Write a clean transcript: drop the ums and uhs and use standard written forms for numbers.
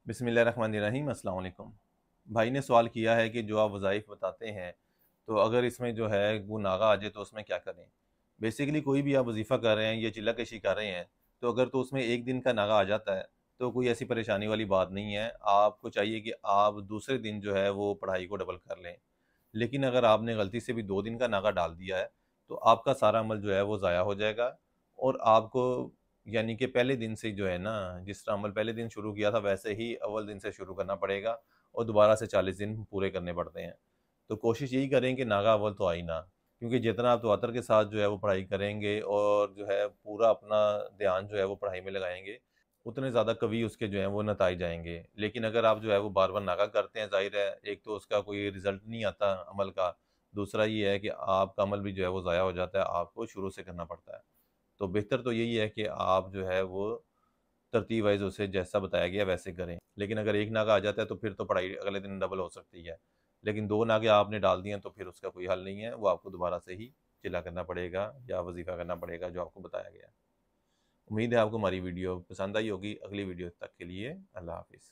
बिस्मिल्लाहिर्रहमानिर्रहीम अस्सलाम वालेकुम। भाई ने सवाल किया है कि जो आप वज़ाइफ बताते हैं, तो अगर इसमें जो है वो नागा आ जाए तो उसमें क्या करें? बेसिकली कोई भी आप वज़ीफ़ा कर रहे हैं या चिल्ला कशी कर रहे हैं, तो अगर तो उसमें एक दिन का नागा आ जाता है, तो कोई ऐसी परेशानी वाली बात नहीं है। आपको चाहिए कि आप दूसरे दिन जो है वो पढ़ाई को डबल कर लें। लेकिन अगर आपने गलती से भी 2 दिन का नागा डाल दिया है, तो आपका सारा अमल जो है वो ज़ाया हो जाएगा और आपको यानी कि पहले दिन से जो है ना, जिस तरह अमल पहले दिन शुरू किया था वैसे ही अव्वल दिन से शुरू करना पड़ेगा और दोबारा से 40 दिन पूरे करने पड़ते हैं। तो कोशिश यही करें कि नागा अव्वल तो आए ना, क्योंकि जितना आप तवत्तर के साथ जो है वो पढ़ाई करेंगे और जो है पूरा अपना ध्यान जो है वो पढ़ाई में लगाएँगे, उतने ज़्यादा कवी उसके जो हैं वो नताइज आएँगे। लेकिन अगर आप जो है वो बार-बार नागा करते हैं, ज़ाहिर है एक तो उसका कोई रिज़ल्ट नहीं आता अमल का, दूसरा ये है कि आपका अमल भी जो है वो ज़ाया हो जाता है, आपको शुरू से करना पड़ता है। तो बेहतर तो यही है कि आप जो है वो तरतीब वाइज़ उसे जैसा बताया गया वैसे करें। लेकिन अगर एक नागा आ जाता है तो फिर तो पढ़ाई अगले दिन डबल हो सकती है। लेकिन 2 नागे आपने डाल दिए हैं तो फिर उसका कोई हल नहीं है, वो आपको दोबारा से ही चिल्ला करना पड़ेगा या वज़ीफ़ा करना पड़ेगा जो आपको बताया गया है। उम्मीद है आपको हमारी वीडियो पसंद आई होगी। अगली वीडियो तक के लिए अल्लाह हाफ़िज़।